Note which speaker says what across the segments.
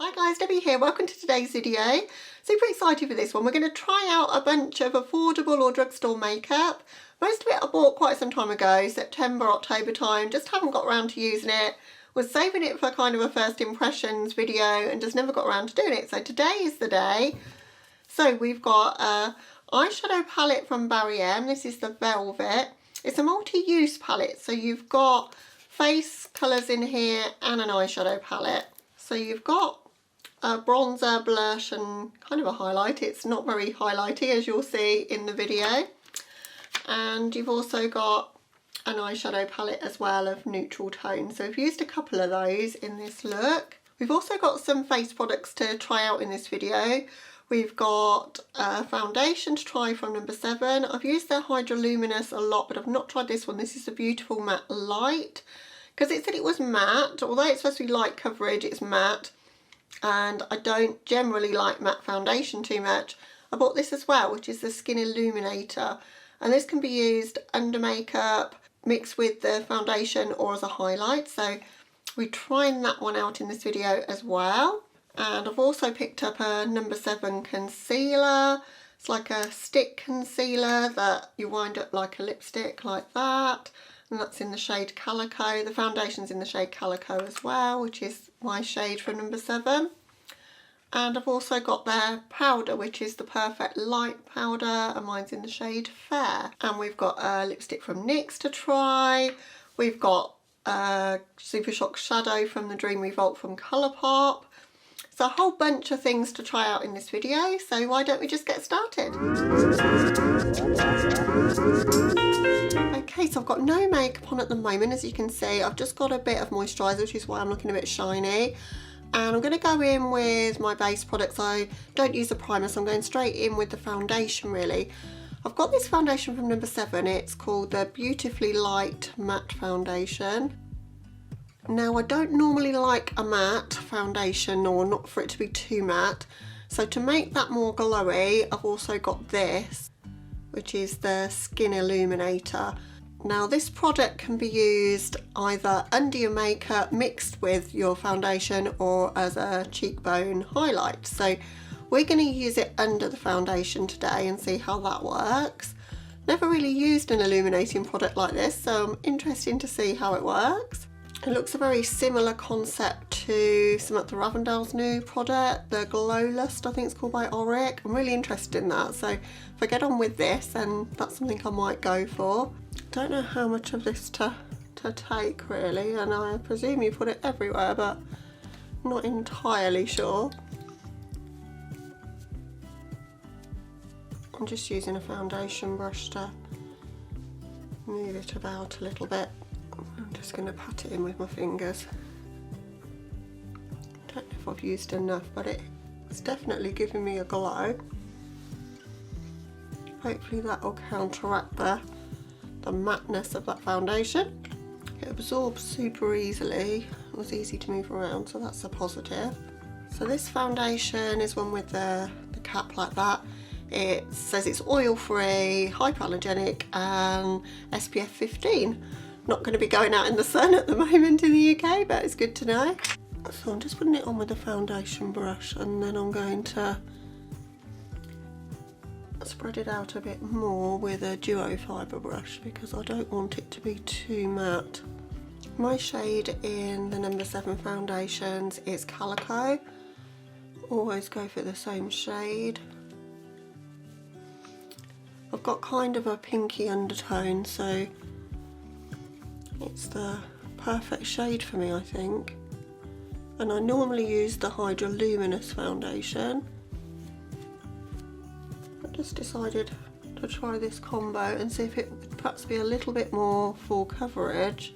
Speaker 1: Hi guys, Debbie here. Welcome to today's video. Super excited for this one. We're going to try out a bunch of affordable or drugstore makeup. Most of it I bought quite some time ago, September, October time. Just haven't got around to using it. Was saving it for kind of a first impressions video and just never got around to doing it. So today is the day. So we've got a eyeshadow palette from Barry M. This is the Velvet. It's a multi-use palette. So you've got face colours in here and an eyeshadow palette. So you've got a bronzer, blush and kind of a highlight. It's not very highlighty as you'll see in the video. And you've also got an eyeshadow palette as well of neutral tones. So I've used a couple of those in this look. We've also got some face products to try out in this video. We've got a foundation to try from number 7. I've used their Hydroluminous a lot, but I've not tried this one. This is the Beautiful Matte Light. Because it said it was matte, although it's supposed to be light coverage, it's matte. And I don't generally like matte foundation too much. I bought this as well, which is the Skin Illuminator. And this can be used under makeup, mixed with the foundation or as a highlight. So we're trying that one out in this video as well. And I've also picked up a number 7 concealer. It's like a stick concealer that you wind up like a lipstick like that. And that's in the shade Calico. The foundation's in the shade Calico as well, which is my shade for number 7. And I've also got their powder, which is the Perfect Light powder, and mine's in the shade Fair. And we've got a lipstick from NYX to try. We've got a Super Shock Shadow from the Dream Revolt from Colourpop. So a whole bunch of things to try out in this video, so why don't we just get started? Okay, so I've got no makeup on at the moment, as you can see. I've just got a bit of moisturiser, which is why I'm looking a bit shiny. And I'm going to go in with my base products. I don't use a primer, so I'm going straight in with the foundation really. I've got this foundation from number 7. It's called the Beautifully Light Matte Foundation. Now I don't normally like a matte foundation, or not for it to be too matte. So to make that more glowy, I've also got this, which is the Skin Illuminator. Now this product can be used either under your makeup mixed with your foundation or as a cheekbone highlight. So we're going to use it under the foundation today and see how that works. Never really used an illuminating product like this, so I'm interested to see how it works. It looks a very similar concept to Samantha Ravndale's new product, the Glow Lust, I think it's called, by Auric. I'm really interested in that, so if I get on with this, then that's something I might go for. Don't know how much of this to take really, and I presume you put it everywhere, but not entirely sure. I'm just using a foundation brush to move it about a little bit. I'm just going to pat it in with my fingers. Don't know if I've used enough, but it's definitely giving me a glow. Hopefully that will counteract the matteness of that foundation. It absorbs super easily. It was easy to move around, so that's a positive. So this foundation is one with the cap like that. It says it's oil-free, hypoallergenic and SPF 15. Not going to be going out in the sun at the moment in the UK, but it's good to know. So I'm just putting it on with a foundation brush, and then I'm going to spread it out a bit more with a duo fibre brush because I don't want it to be too matte. My shade in the number 7 foundations is Calico. Always go for the same shade. I've got kind of a pinky undertone, so it's the perfect shade for me, I think. And I normally use the Hydroluminous foundation. I just decided to try this combo and see if it would perhaps be a little bit more full coverage,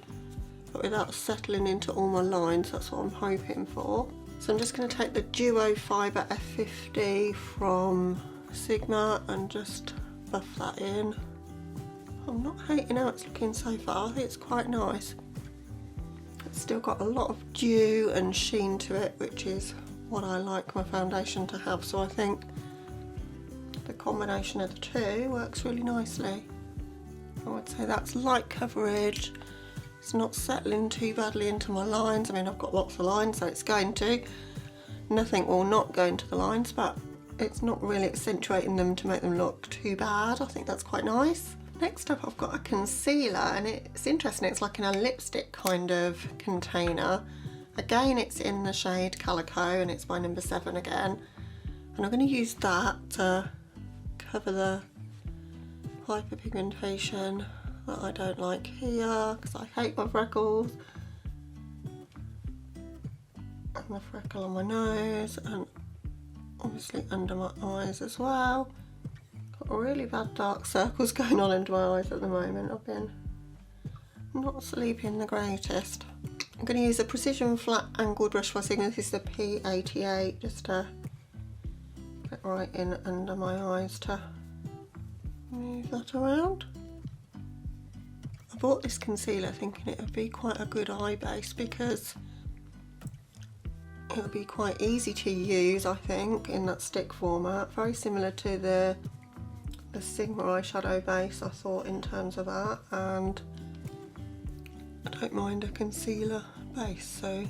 Speaker 1: but without settling into all my lines. That's what I'm hoping for. So I'm just going to take the Duo Fibre F50 from Sigma and just buff that in. I'm not hating how it's looking so far. I think it's quite nice. It's still got a lot of dew and sheen to it, which is what I like my foundation to have. So I think the combination of the two works really nicely. I would say that's light coverage. It's not settling too badly into my lines. I mean, I've got lots of lines, so it's going to. Nothing will not go into the lines, but it's not really accentuating them to make them look too bad. I think that's quite nice. Next up I've got a concealer, and it's interesting, it's like in a lipstick kind of container. Again, it's in the shade Calico and it's by No7 again. And I'm going to use that to cover the hyperpigmentation that I don't like here, because I hate my freckles. And the freckle on my nose, and obviously under my eyes as well. Got really bad dark circles going on under my eyes at the moment. I've been not sleeping the greatest. I'm going to use a precision flat angled brush for this is the P88, just to get right in under my eyes to move that around. I bought this concealer thinking it would be quite a good eye base because it would be quite easy to use, I think, in that stick format. Very similar to the Sigma eyeshadow base, I thought, in terms of that, and I don't mind a concealer base, so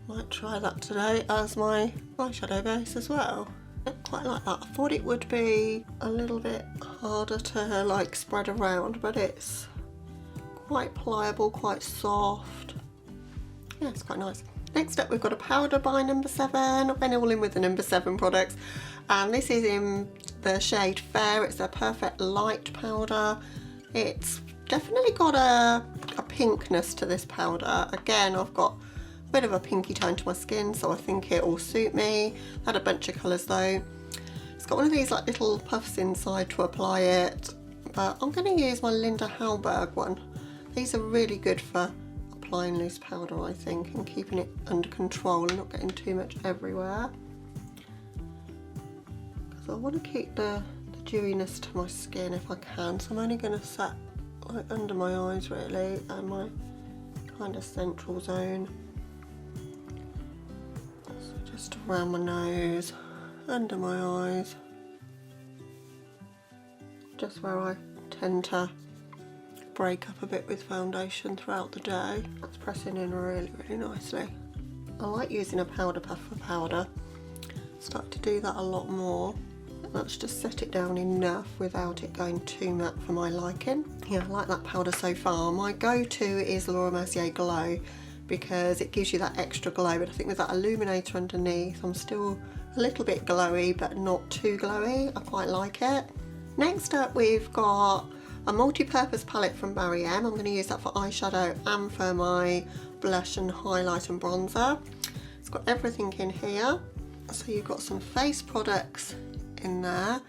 Speaker 1: might try that today as my eyeshadow base as well. I quite like that. I thought it would be a little bit harder to like spread around, but it's quite pliable, quite soft. Yeah, it's quite nice. Next up we've got a powder by No7. I've been all in with the No7 products, and this is in the shade Fair. It's a perfect light powder. It's definitely got a pinkness to this powder. Again, I've got a bit of a pinky tone to my skin, so I think it will suit me. I had a bunch of colours though. It's got one of these like little puffs inside to apply it, but I'm going to use my Hallberg one. These are really good for applying loose powder, I think, and keeping it under control and not getting too much everywhere. Because I want to keep the dewiness to my skin if I can, so I'm only going to set like under my eyes really, and my kind of central zone. So just around my nose, under my eyes, just where I tend to break up a bit with foundation throughout the day. That's pressing in really, really nicely. I like using a powder puff for powder. Start to do that a lot more. Let's just set it down enough without it going too matte for my liking. Yeah, I like that powder so far. My go-to is Laura Mercier Glow because it gives you that extra glow, but I think with that illuminator underneath I'm still a little bit glowy but not too glowy. I quite like it. Next up we've got a multi-purpose palette from Barry M. I'm going to use that for eyeshadow and for my blush and highlight and bronzer. It's got everything in here. So you've got some face products in there,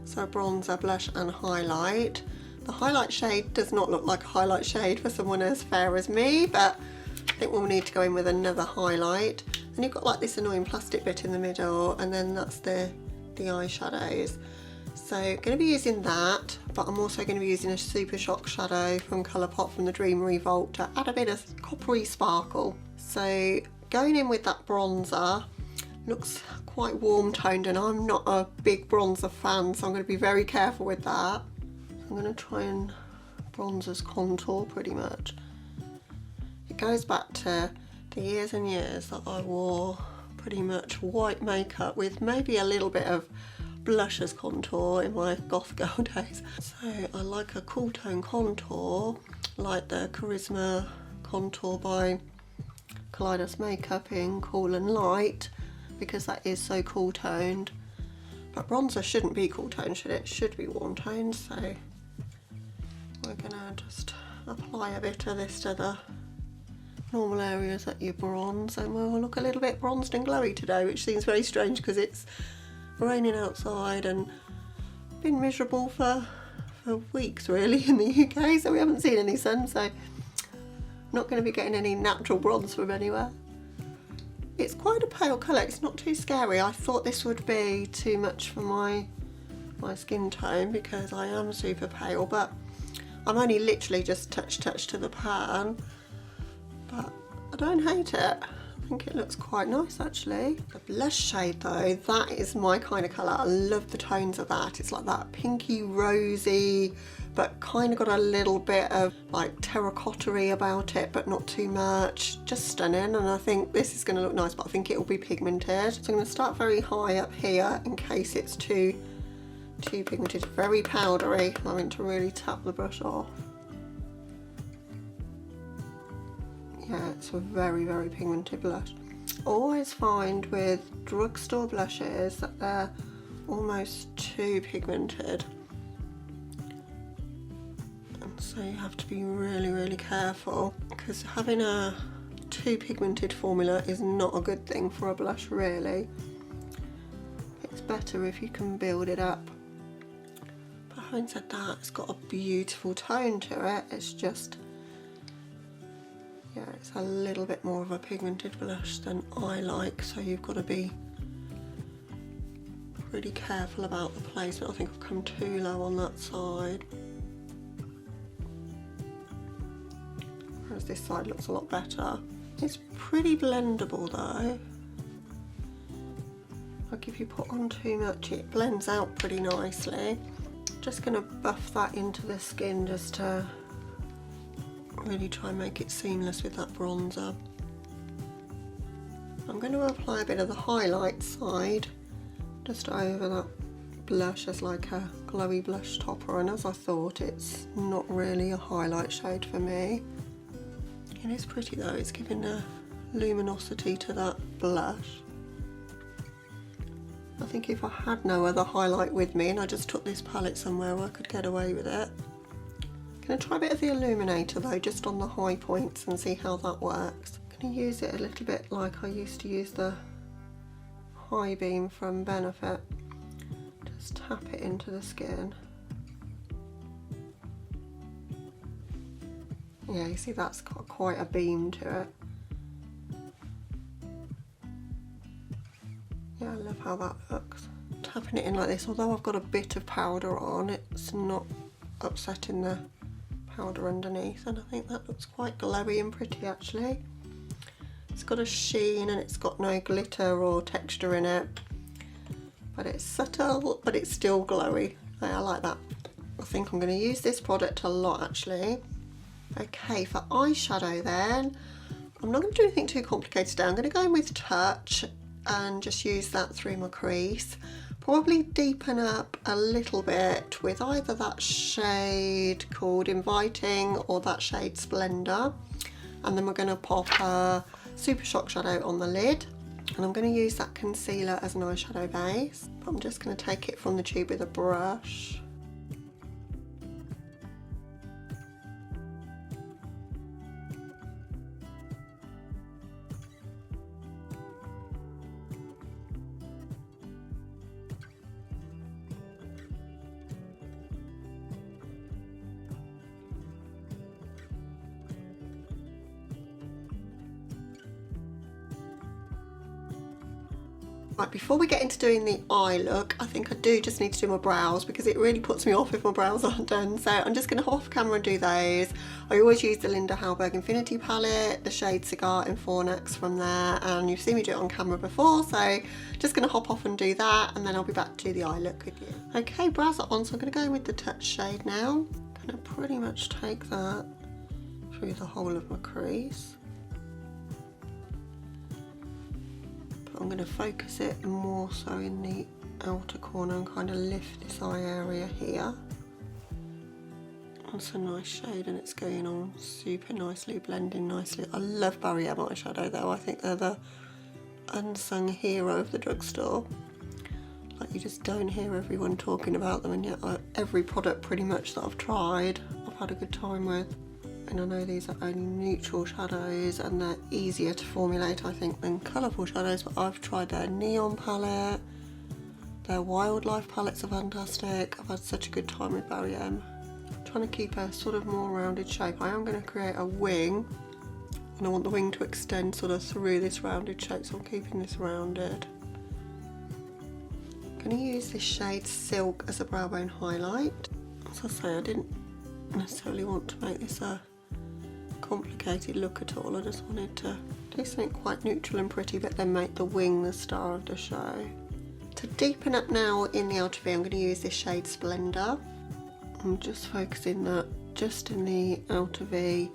Speaker 1: so bronzer, blush and highlight. The highlight shade does not look like a highlight shade for someone as fair as me, but I think we'll need to go in with another highlight. And you've got like this annoying plastic bit in the middle, and then that's the eyeshadows. So going to be using that, but I'm also going to be using a Super Shock shadow from Colourpop from the Dream Revolt to add a bit of coppery sparkle. So going in with that bronzer, looks quite warm toned and I'm not a big bronzer fan, so I'm going to be very careful with that. I'm going to try and bronzer's contour pretty much. It goes back to the years and years that I wore pretty much white makeup with maybe a little bit of blush as contour in my goth girl days. So I like a cool tone contour like the Charisma contour by Kaleidos Makeup in Cool and Light, because that is so cool toned. But bronzer shouldn't be cool toned, should it? It should be warm toned, so we're gonna just apply a bit of this to the normal areas that you bronze, and we'll look a little bit bronzed and glowy today, which seems very strange because it's raining outside and been miserable for weeks really in the UK, so we haven't seen any sun, so not going to be getting any natural bronze from anywhere. It's quite a pale colour, it's not too scary. I thought this would be too much for my skin tone because I am super pale, but I'm only literally just touch to the pan, but I don't hate it. I think it looks quite nice actually. The blush shade though, that is my kind of colour. I love the tones of that. It's like that pinky rosy, but kind of got a little bit of like terracotta-y about it, but not too much. Just stunning, and I think this is going to look nice, but I think it will be pigmented. So I'm going to start very high up here in case it's too pigmented. Very powdery. I'm going to really tap the brush off. Yeah, it's a very, very pigmented blush. I always find with drugstore blushes that they're almost too pigmented. So you have to be really, really careful, because having a too pigmented formula is not a good thing for a blush really. It's better if you can build it up. But having said that, it's got a beautiful tone to it. It's just, yeah, it's a little bit more of a pigmented blush than I like, so you've got to be pretty careful about the placement. I think I've come too low on that side. Whereas this side looks a lot better. It's pretty blendable though. Like if you put on too much, it blends out pretty nicely. Just gonna buff that into the skin just to really try and make it seamless with that bronzer. I'm going to apply a bit of the highlight side just over that blush as like a glowy blush topper, and as I thought, it's not really a highlight shade for me. It is pretty though, it's giving a luminosity to that blush. I think if I had no other highlight with me and I just took this palette somewhere I could get away with it. I'm going to try a bit of the illuminator though, just on the high points, and see how that works. I'm going to use it a little bit like I used to use the high beam from Benefit. Just tap it into the skin. Yeah, you see that's got quite a beam to it. Yeah, I love how that looks. Tapping it in like this, although I've got a bit of powder on, it's not upsetting the powder underneath, and I think that looks quite glowy and pretty actually. It's got a sheen and it's got no glitter or texture in it, but it's subtle, but it's still glowy. I like that. I think I'm going to use this product a lot actually. Okay, for eyeshadow then, I'm not going to do anything too complicated today. I'm going to go in with Touch and just use that through my crease. Probably deepen up a little bit with either that shade called Inviting or that shade Splendor. And then we're going to pop a Super Shock shadow on the lid. And I'm going to use that concealer as an eyeshadow base. But I'm just going to take it from the tube with a brush. Right, before we get into doing the eye look, I think I do just need to do my brows because it really puts me off if my brows aren't done. So I'm just going to hop off camera and do those. I always use the Linda Hallberg Infinity palette, the shade Cigar in Fornax from there, and you've seen me do it on camera before, so just going to hop off and do that, and then I'll be back to do the eye look with you. Okay, brows are on, so I'm going to go in with the Touch shade now. I'm going to pretty much take that through the whole of my crease. I'm going to focus it more so in the outer corner and kind of lift this eye area here. That's a nice shade and it's going on super nicely, blending nicely. I love Barry M eyeshadow though. I think they're the unsung hero of the drugstore. Like, you just don't hear everyone talking about them, and yet every product pretty much that I've tried I've had a good time with. And I know these are only neutral shadows and they're easier to formulate, I think, than colourful shadows, but I've tried their neon palette, their wildlife palettes are fantastic. I've had such a good time with Barry M. I'm trying to keep a sort of more rounded shape. I am going to create a wing, and I want the wing to extend sort of through this rounded shape, so I'm keeping this rounded. I'm going to use this shade Silk as a brow bone highlight. As I say, I didn't necessarily want to make this a complicated look at all. I just wanted to Do something quite neutral and pretty, but then make the wing the star of the show. To deepen up now in the outer V, I'm going to use this shade Splendor. I'm just focusing that just in the outer V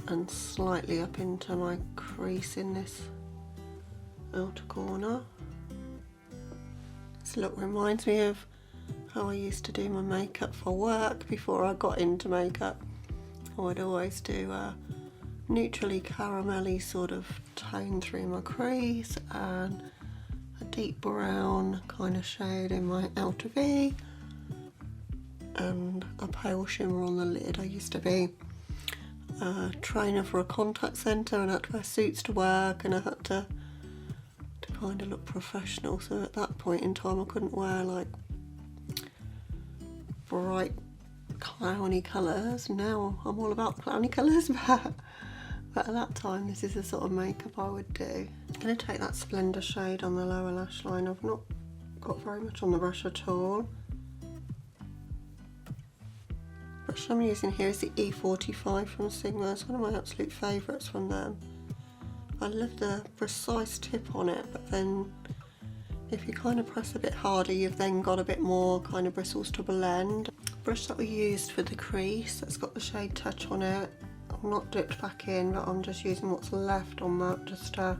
Speaker 1: and slightly up into my crease in this outer corner. This look reminds me of how I used to do my makeup for work before I got into makeup. I would always do a neutrally caramelly sort of tone through my crease and a deep brown kind of shade in my outer V and a pale shimmer on the lid. I used to be a trainer for a contact centre and I had to wear suits to work, and I had to kind of look professional, so at that point in time I couldn't wear like bright clowny colours. Now I'm all about clowny colours, but at that time this is the sort of makeup I would do. I'm going to take that Splendor shade on the lower lash line. I've not got very much on the brush at all. The brush I'm using here is the E45 from Sigma. It's one of my absolute favourites from them. I love the precise tip on it, but then if you kind of press a bit harder, you've then got a bit more kind of bristles to blend. The brush that we used for the crease, that's got the shade Touch on it. I've not dipped back in, but I'm just using what's left on that just to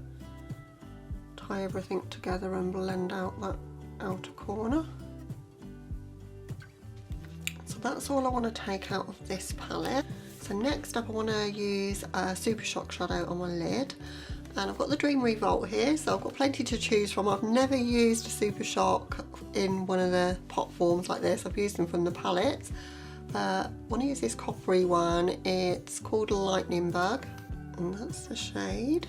Speaker 1: tie everything together and blend out that outer corner. So that's all I want to take out of this palette. So next up I want to use a Super Shock shadow on my lid, and I've got the Dream Revolt here, so I've got plenty to choose from. I've never used a Super Shock in one of the pot forms like this. I've used them from the palettes, but I want to use this coppery one. It's called Lightening Bug, and that's the shade.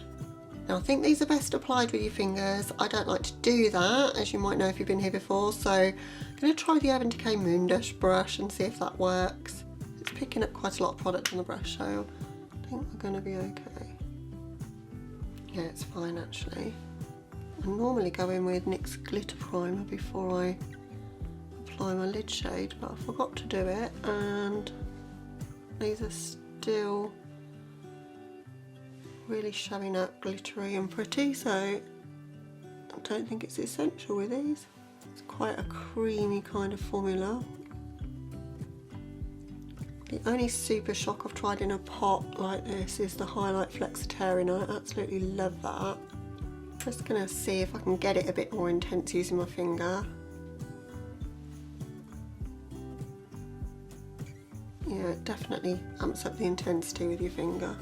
Speaker 1: Now I think these are best applied with your fingers. I don't like to do that, as you might know if you've been here before, so I'm going to try the Urban Decay Moondash brush and see if that works. It's picking up quite a lot of product on the brush, so I think we're going to be okay. Yeah, it's fine actually. I normally go in with NYX Glitter Primer before I apply my lid shade, but I forgot to do it, and these are still really showing up glittery and pretty, so I don't think it's essential with these. It's quite a creamy kind of formula. The only Super Shock I've tried in a pot like this is the Highlight Flexitarian. I absolutely love that. Just gonna see if I can get it a bit more intense using my finger. Yeah, it definitely amps up the intensity with your finger.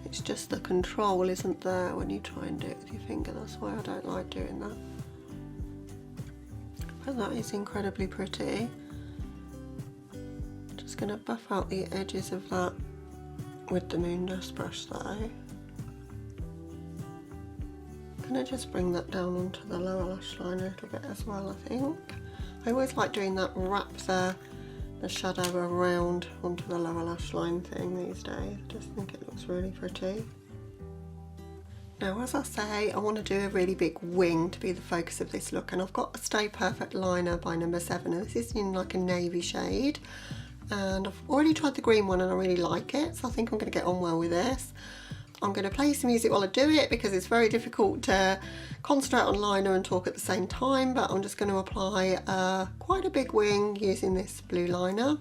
Speaker 1: It's just the control isn't there when you try and do it with your finger. That's why I don't like doing that. But that is incredibly pretty. Just going to buff out the edges of that with the Moondash brush though. I'm going to just bring that down onto the lower lash line a little bit as well, I think. I always like doing that, wrap the shadow around onto the lower lash line thing these days. I just think it looks really pretty. Now, as I say, I want to do a really big wing to be the focus of this look, and I've got a Stay Perfect liner by No7, and this is in like a navy shade, and I've already tried the green one and I really like it, so I think I'm going to get on well with this. I'm going to play some music while I do it because it's very difficult to concentrate on liner and talk at the same time, but I'm just going to apply quite a big wing using this blue liner.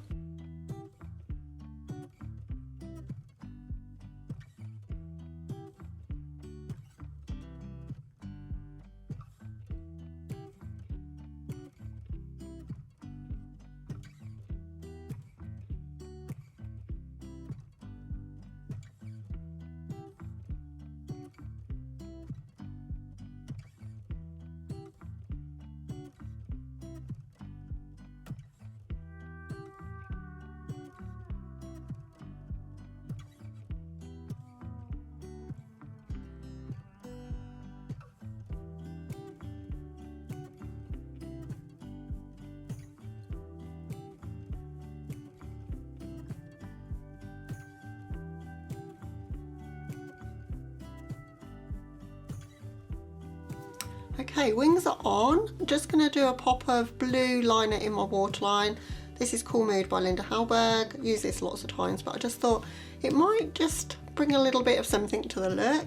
Speaker 1: Okay, wings are on. I'm just going to do a pop of blue liner in my waterline. This is Cool Mood by Linda Hallberg. Use this lots of times, but I just thought it might just bring a little bit of something to the look.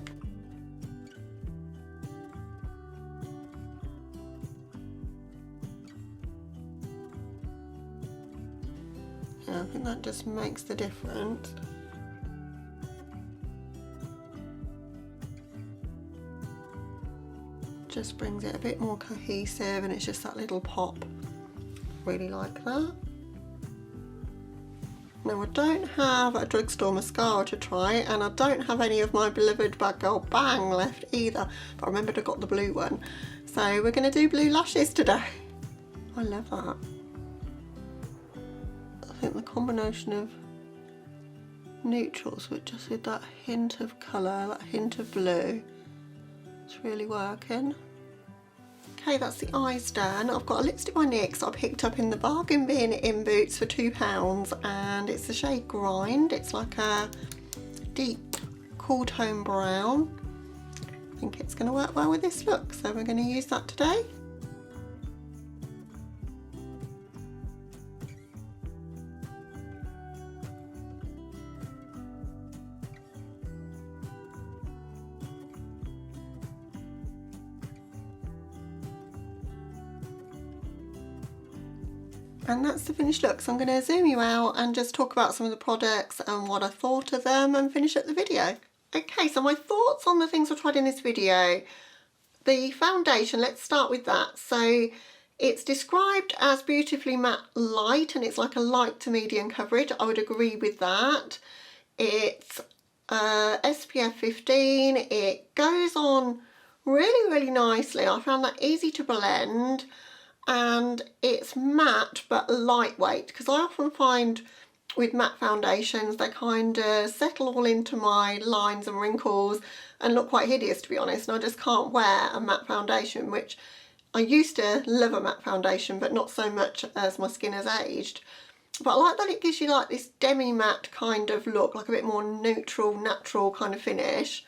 Speaker 1: Yeah, I think that just makes the difference. Just brings it a bit more cohesive, and it's just that little pop. Really like that. Now I don't have a Drugstore mascara to try, and I don't have any of my beloved BadGal Bang left either, but I remembered I got the blue one. So we're going to do blue lashes today. I love that. I think the combination of neutrals with just with that hint of colour, that hint of blue, it's really working. Okay, that's the eyes done. I've got a lipstick by NYX I picked up in the bargain bin in Boots for £2, and it's the shade Grind. It's like a deep cool tone brown. I think it's going to work well with this look, so we're going to use that today. And that's the finished look, so I'm going to zoom you out and just talk about some of the products and what I thought of them and finish up the video. Okay, so my thoughts on the things I tried in this video. The foundation, let's start with that. So it's described as beautifully matte light, and it's like a light to medium coverage. I would agree with that. It's SPF 15. It goes on really, really nicely. I found that easy to blend. And it's matte but lightweight, because I often find with matte foundations they kind of settle all into my lines and wrinkles and look quite hideous, to be honest, and I just can't wear a matte foundation, which I used to love a matte foundation, but not so much as my skin has aged. But I like that it gives you like this demi-matte kind of look, like a bit more neutral, natural kind of finish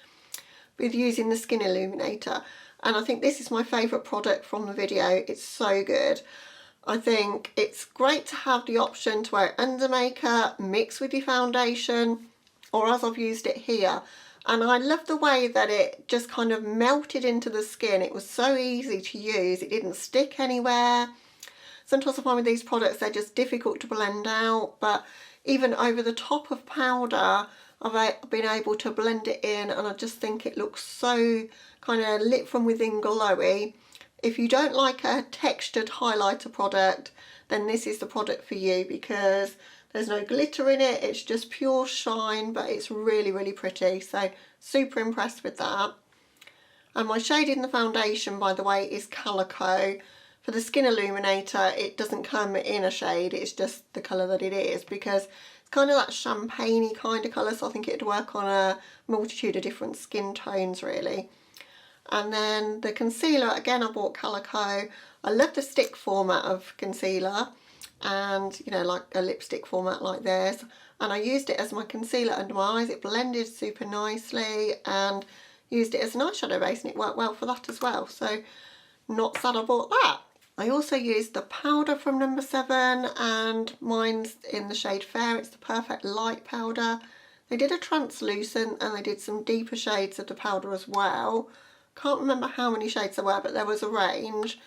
Speaker 1: with using the Skin Illuminator. And I think this is my favourite product from the video. It's so good. I think it's great to have the option to wear it under makeup, mix with your foundation, or as I've used it here. And I love the way that it just kind of melted into the skin. It was so easy to use. It didn't stick anywhere. Sometimes I find with these products they're just difficult to blend out, but even over the top of powder I've been able to blend it in, and I just think it looks so kind of lit from within glowy. If you don't like a textured highlighter product, then this is the product for you, because there's no glitter in it, it's just pure shine, but it's really, really pretty. So super impressed with that. And my shade in the foundation, by the way, is Calico. For the Skin Illuminator, it doesn't come in a shade, it's just the colour that it is, because kind of that champagne-y kind of colour, so I think it'd work on a multitude of different skin tones really. And then the concealer, again I bought Calico. I love the stick format of concealer, and you know, like a lipstick format like this, and I used it as my concealer under my eyes. It blended super nicely, and used it as an eyeshadow base, and it worked well for that as well, so not sad I bought that. I also used the powder from No7, and mine's in the shade Fair. It's the Perfect Light powder. They did a translucent and they did some deeper shades of the powder as well. Can't remember how many shades there were, but there was a range.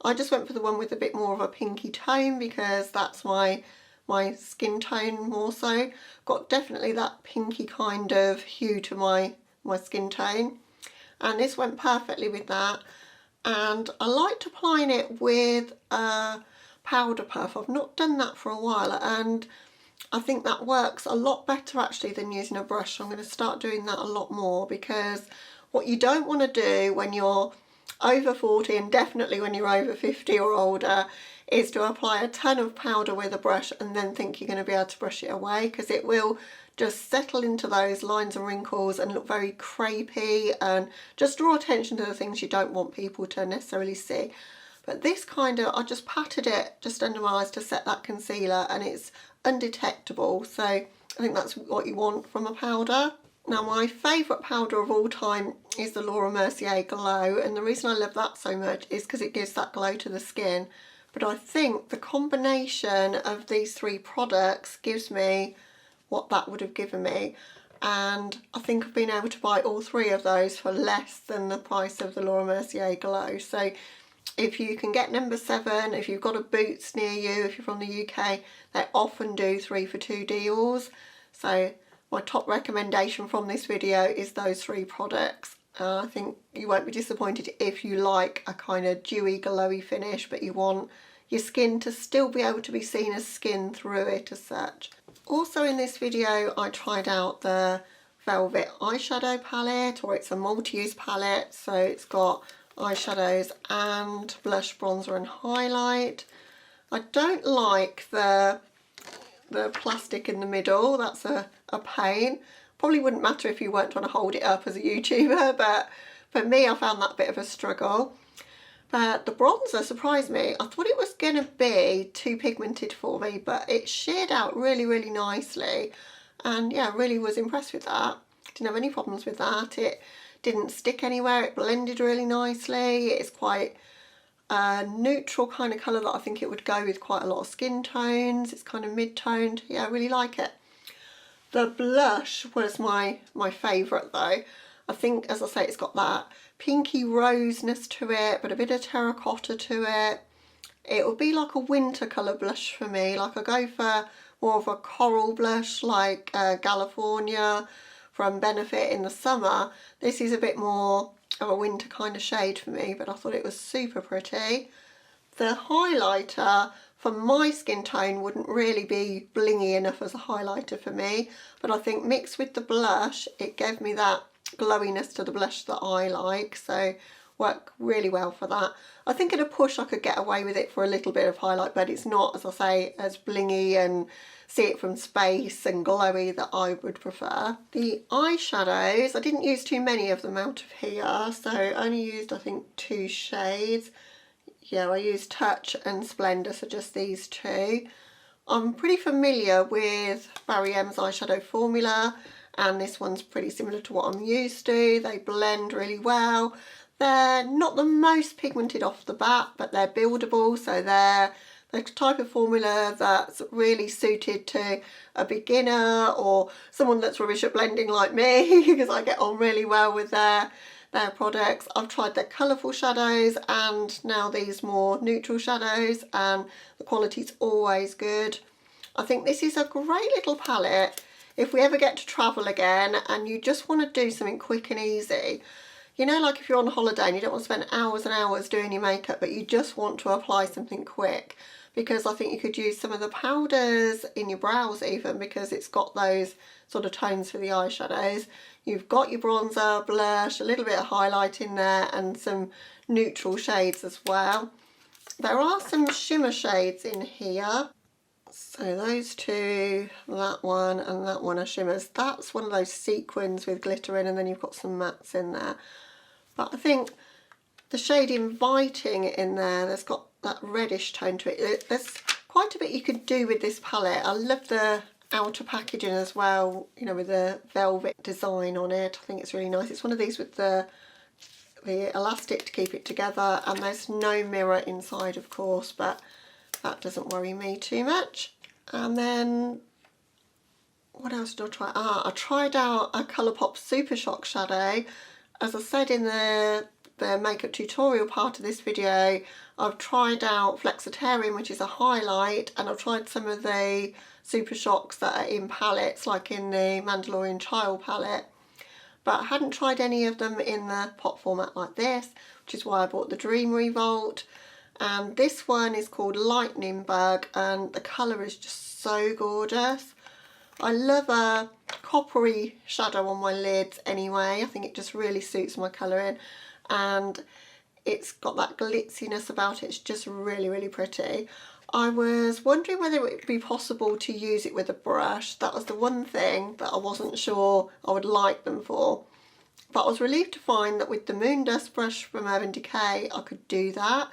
Speaker 1: I just went for the one with a bit more of a pinky tone, because that's my skin tone more so. Got definitely that pinky kind of hue to my skin tone, and this went perfectly with that. And I liked applying it with a powder puff. I've not done that for a while, and I think that works a lot better actually than using a brush. So I'm going to start doing that a lot more, because what you don't want to do when you're over 40, and definitely when you're over 50 or older, is to apply a ton of powder with a brush and then think you're going to be able to brush it away, because it will just settle into those lines and wrinkles and look very crepey and just draw attention to the things you don't want people to necessarily see. But this kind of, I just patted it just under my eyes to set that concealer, and it's undetectable, so I think that's what you want from a powder. Now my favourite powder of all time is the Laura Mercier Glow, and the reason I love that so much is because it gives that glow to the skin. but I think the combination of these three products gives me what that would have given me, and I think I've been able to buy all three of those for less than the price of the Laura Mercier Glow. So if you can get number 7, if you've got a Boots near you, if you're from the UK, they often do 3 for 2 deals. So my top recommendation from this video is those 3 products. I think you won't be disappointed if you like a kind of dewy, glowy finish, but you want your skin to still be able to be seen as skin through it as such. Also in this video, I tried out the Velvet eyeshadow palette, or it's a multi-use palette, so it's got eyeshadows and blush, bronzer and highlight. I don't like the plastic in the middle, that's a pain. Probably wouldn't matter if you weren't trying to hold it up as a YouTuber, but for me I found that a bit of a struggle. But the bronzer surprised me. I thought it was going to be too pigmented for me, but it sheared out really, really nicely. And yeah, really was impressed with that. Didn't have any problems with that. It didn't stick anywhere. It blended really nicely. It's quite a neutral kind of colour that I think it would go with quite a lot of skin tones. It's kind of mid-toned. Yeah, I really like it. The blush was my favourite though. I think, as I say, it's got that pinky roseness to it, but a bit of terracotta to it. It will be like a winter colour blush for me. Like I go for more of a coral blush like California from Benefit in the summer. This is a bit more of a winter kind of shade for me, but I thought it was super pretty. The highlighter for my skin tone wouldn't really be blingy enough as a highlighter for me, but I think mixed with the blush, it gave me that glowiness to the blush that I like, so worked really well for that. I think at a push I could get away with it for a little bit of highlight, but it's not, as I say, as blingy and see it from space and glowy that I would prefer. The eyeshadows, I didn't use too many of them out of here, so I only used I think 2 shades. Yeah, I used Touch and Splendor, so just these 2. I'm pretty familiar with Barry M's eyeshadow formula, and this one's pretty similar to what I'm used to. They blend really well. They're not the most pigmented off the bat, but they're buildable, so they're the type of formula that's really suited to a beginner or someone that's rubbish at blending like me, because I get on really well with their products. I've tried their colourful shadows and now these more neutral shadows, and the quality's always good. I think this is a great little palette if we ever get to travel again and you just want to do something quick and easy. You know, like if you're on holiday and you don't want to spend hours and hours doing your makeup, but you just want to apply something quick, because I think you could use some of the powders in your brows even, because it's got those sort of tones for the eyeshadows. You've got your bronzer, blush, a little bit of highlight in there and some neutral shades as well. There are some shimmer shades in here. So those 2, that one and that one are shimmers. That's one of those sequins with glitter in, and then you've got some mattes in there. But I think the shade Inviting in there, there's got that reddish tone to it. There's quite a bit you could do with this palette. I love the outer packaging as well, you know, with the velvet design on it. I think it's really nice. It's one of these with the elastic to keep it together, and there's no mirror inside, of course, but that doesn't worry me too much. And then what else did I try? I tried out a Colourpop Super Shock shadow. As I said in the makeup tutorial part of this video, I've tried out Flexitarian, which is a highlight, and I've tried some of the Super Shocks that are in palettes, like in the Mandalorian Child palette, but I hadn't tried any of them in the pot format like this, which is why I bought the Dream Revolt. And this one is called Lightening Bug, and the colour is just so gorgeous. I love a coppery shadow on my lids anyway. I think it just really suits my colouring, and it's got that glitziness about it. It's just really, really pretty. I was wondering whether it would be possible to use it with a brush. That was the one thing that I wasn't sure I would like them for. But I was relieved to find that with the Moon Dust brush from Urban Decay, I could do that.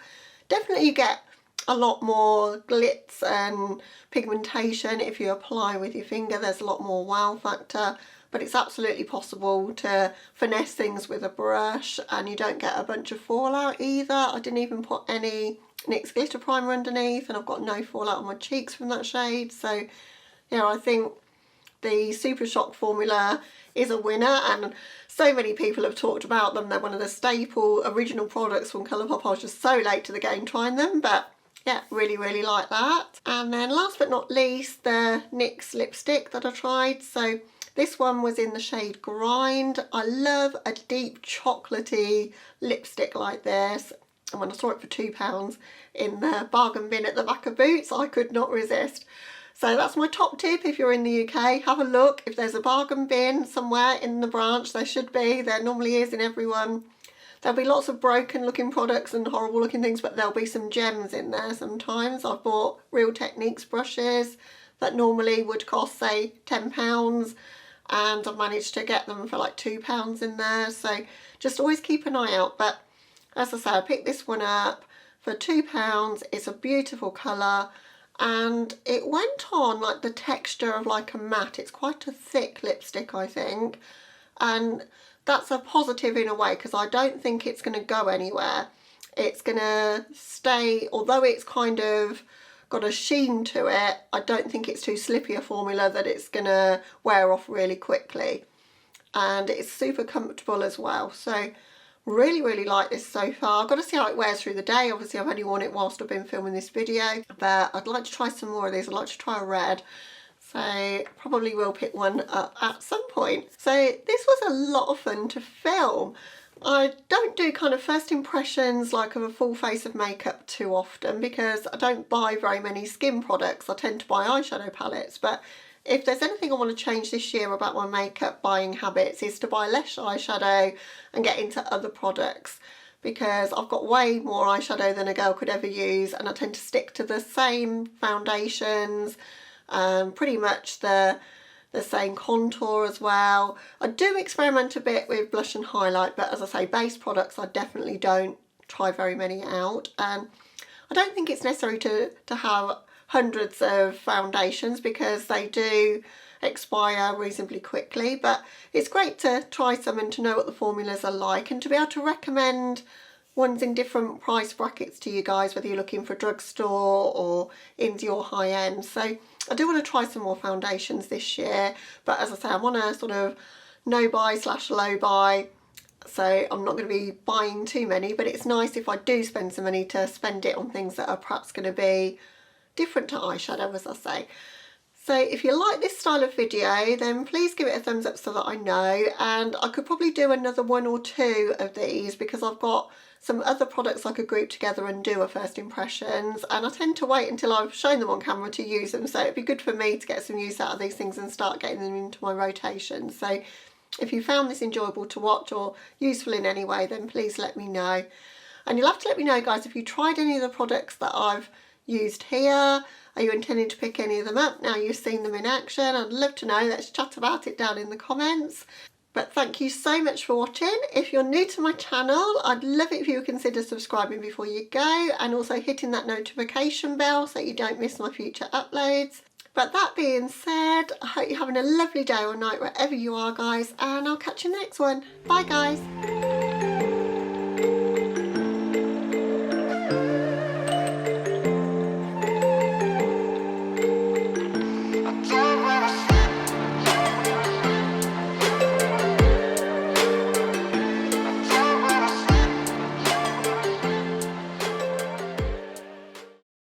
Speaker 1: Definitely you get a lot more glitz and pigmentation if you apply with your finger. There's a lot more wow factor, but it's absolutely possible to finesse things with a brush and you don't get a bunch of fallout either. I didn't even put any NYX glitter primer underneath and I've got no fallout on my cheeks from that shade. So yeah, I think the Super Shock formula is a winner, and so many people have talked about them. They're one of the staple original products from Colourpop. I was just so late to the game trying them, but yeah, really like that. And then last but not least, the NYX lipstick that I tried. So this one was in the shade Grind. I love a deep chocolatey lipstick like this, and when I saw it for £2 in the bargain bin at the back of Boots, I could not resist. So that's my top tip. If you're in the UK, have a look. If there's a bargain bin somewhere in the branch, there should be. There normally is in everyone. There'll be lots of broken looking products and horrible looking things, but there'll be some gems in there sometimes. I've bought Real Techniques brushes that normally would cost, say, £10, and I've managed to get them for like £2 in there. So just always keep an eye out. But as I say, I picked this one up for £2. It's a beautiful colour. And it went on like the texture of like a matte. It's quite a thick lipstick, I think, and that's a positive in a way because I don't think it's going to go anywhere. It's going to stay, although it's kind of got a sheen to it, I don't think it's too slippy a formula that it's going to wear off really quickly, and it's super comfortable as well. So really like this so far. I've got to see how it wears through the day. Obviously I've only worn it whilst I've been filming this video, but I'd like to try some more of these. I'd like to try a red, so probably will pick one up at some point. So this was a lot of fun to film. I don't do kind of first impressions like of a full face of makeup too often because I don't buy very many skin products. I tend to buy eyeshadow palettes, but if there's anything I want to change this year about my makeup buying habits is to buy less eyeshadow and get into other products, because I've got way more eyeshadow than a girl could ever use, and I tend to stick to the same foundations, pretty much the same contour as well. I do experiment a bit with blush and highlight, but as I say, base products I definitely don't try very many out, and I don't think it's necessary to have hundreds of foundations because they do expire reasonably quickly, but it's great to try some and to know what the formulas are like and to be able to recommend ones in different price brackets to you guys, whether you're looking for drugstore or indie or high end. So I do want to try some more foundations this year, but as I say, I'm on a sort of no buy / low buy, so I'm not going to be buying too many, but it's nice if I do spend some money to spend it on things that are perhaps going to be different to eyeshadow, as I say. So if you like this style of video, then please give it a thumbs up so that I know, and I could probably do another one or two of these because I've got some other products I could group together and do a first impressions, and I tend to wait until I've shown them on camera to use them, so it'd be good for me to get some use out of these things and start getting them into my rotation. So if you found this enjoyable to watch or useful in any way, then please let me know. And you'll have to let me know, guys, if you tried any of the products that I've used here. Are you intending to pick any of them up now you've seen them in action? I'd love to know. Let's chat about it down in the comments. But thank you so much for watching. If you're new to my channel, I'd love it if you would consider subscribing before you go, and also hitting that notification bell so you don't miss my future uploads. But that being said, I hope you're having a lovely day or night wherever you are, guys, and I'll catch you in the next one. Bye, guys.